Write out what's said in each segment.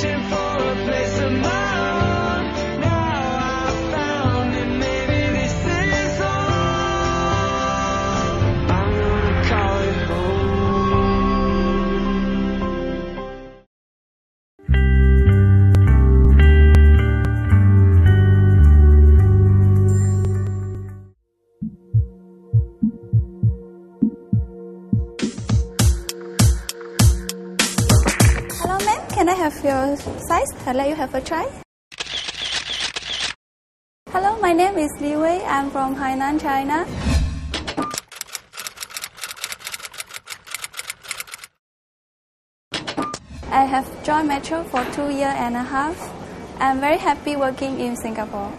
searching for a place of my own. Now I found it, maybe this is all. I'm gonna call it Can I have your size? I'll let you have a try. Hello, my name is Li Wei. I'm from Hainan, China. I have joined Metro for 2 years and a half. I'm very happy working in Singapore.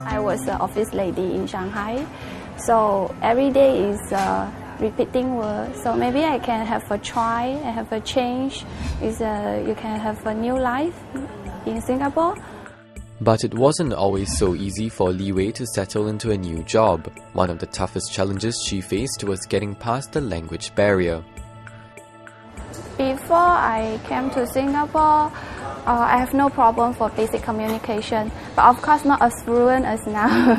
I was an office lady in Shanghai, so every day is repeating words. So maybe I can have a try, I have a change. You can have a new life in Singapore. But it wasn't always so easy for Li Wei to settle into a new job. One of the toughest challenges she faced was getting past the language barrier. Before I came to Singapore, I have no problem for basic communication, but of course not as fluent as now.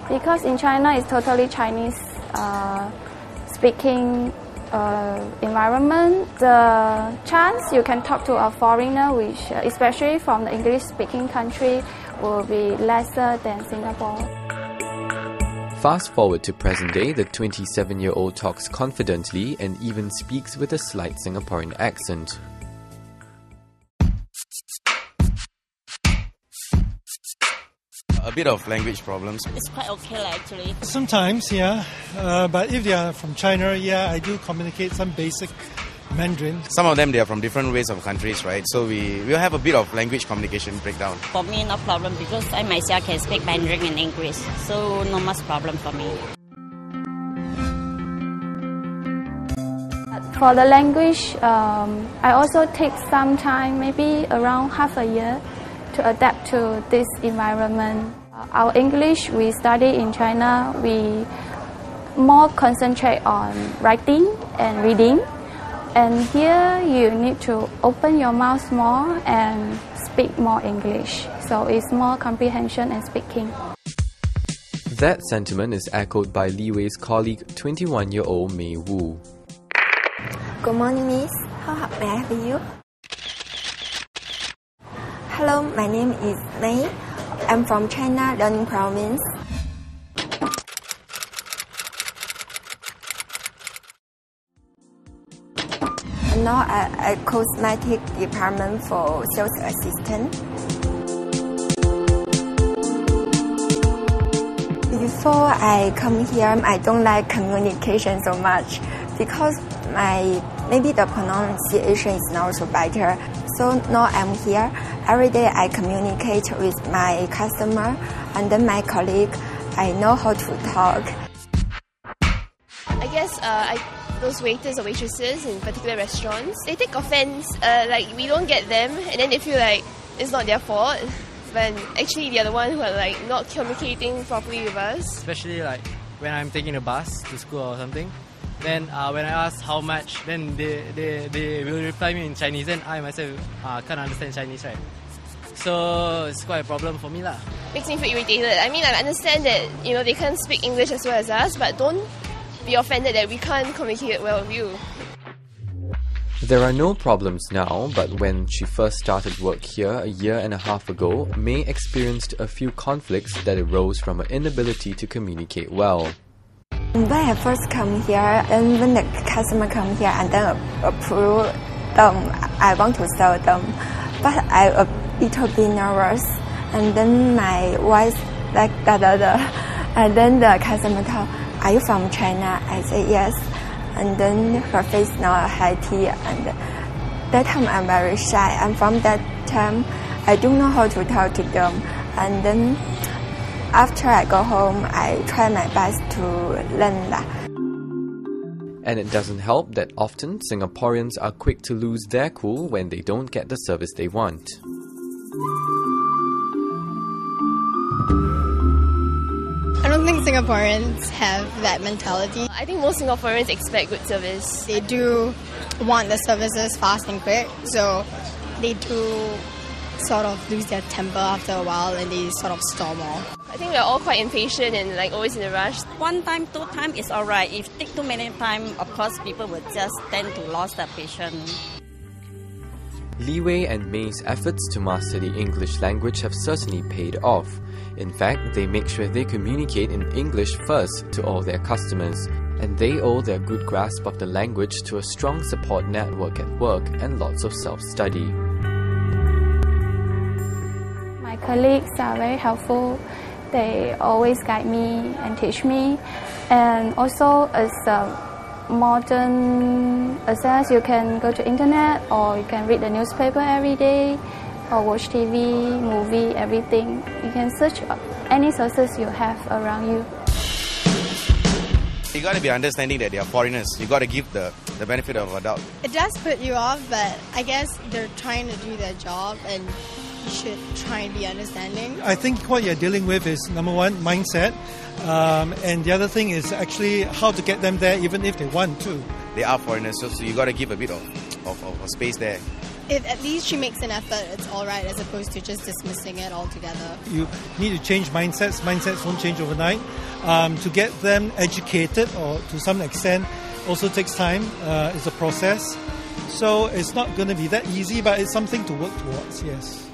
Because in China it's totally Chinese speaking environment. The chance you can talk to a foreigner, which especially from the English speaking country, will be lesser than Singapore. Fast forward to present day, the 27-year-old talks confidently and even speaks with a slight Singaporean accent. A bit of language problems. It's quite okay actually. Sometimes, yeah. But if they are from China, yeah, I do communicate some basic Mandarin. Some of them, they are from different ways of countries, right? So we will have a bit of language communication breakdown. For me, no problem because I myself can speak Mandarin and English, so no much problem for me. For the language, I also take some time, maybe around half a year, to adapt to this environment. Our English we study in China, we more concentrate on writing and reading. And here you need to open your mouth more and speak more English. So it's more comprehension and speaking. That sentiment is echoed by Li Wei's colleague, 21-year-old Mei Wu. Good morning, miss. How may I help you? Hello, my name is Mei. I'm from China, Liaoning province. Now I cosmetic department for sales assistant. Before I come here, I don't like communication so much because maybe the pronunciation is not so better. So now I'm here. Every day I communicate with my customer and then my colleague. I know how to talk. I guess those waiters or waitresses in particular restaurants, they take offense, like we don't get them, and then they feel like it's not their fault, when actually they're the one who are like not communicating properly with us. Especially like when I'm taking a bus to school or something, then when I ask how much, then they will reply me in Chinese, and I myself can't understand Chinese, right? So it's quite a problem for me lah. Makes me feel irritated. I mean, I understand that they can't speak English as well as us, but don't be offended that we can't communicate well with you. There are no problems now, but when she first started work here a year and a half ago, May experienced a few conflicts that arose from her inability to communicate well. When I first come here, and when the customer come here and then approve them, I want to sell them, but I a little bit nervous, and then my voice like da da da, and then the customer tell, "Are you from China?" I say yes, and then her face now happy, and that time I'm very shy, and from that time I don't know how to talk to them, and then after I go home, I try my best to learn that. And it doesn't help that often Singaporeans are quick to lose their cool when they don't get the service they want. I don't think Singaporeans have that mentality. I think most Singaporeans expect good service. They do want the services fast and quick, so they do sort of lose their temper after a while and they sort of storm off. I think we're all quite impatient and like always in a rush. One time, two time is alright. If take too many time, of course, people will just tend to lose the patient. Li Wei and May's efforts to master the English language have certainly paid off. In fact, they make sure they communicate in English first to all their customers, and they owe their good grasp of the language to a strong support network at work and lots of self-study. My colleagues are very helpful. They always guide me and teach me. And also, as modern access, you can go to internet or you can read the newspaper every day or watch TV, movie, everything. You can search any sources you have around you. You got to be understanding that they are foreigners. You got to give the benefit of a doubt. It does put you off, but I guess they're trying to do their job and you should try and be understanding. I think what you're dealing with is, number one, mindset. And the other thing is actually how to get them there even if they want to. They are foreigners, so you got to give a bit of space there. If at least she makes an effort, it's alright as opposed to just dismissing it altogether. You need to change mindsets. Mindsets won't change overnight. To get them educated, or to some extent, also takes time. It's a process. So it's not going to be that easy, but it's something to work towards, yes.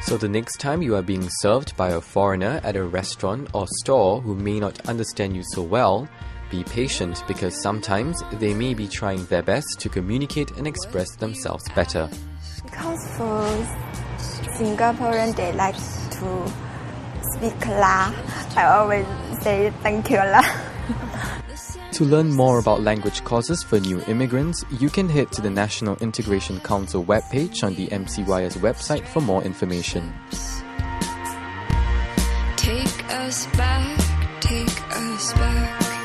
So the next time you are being served by a foreigner at a restaurant or store who may not understand you so well, be patient, because sometimes they may be trying their best to communicate and express themselves better. Because for Singaporean, they like to speak la. I always say thank you la. To learn more about language courses for new immigrants, you can head to the National Integration Council webpage on the MCYS website for more information. Take us back, take us back.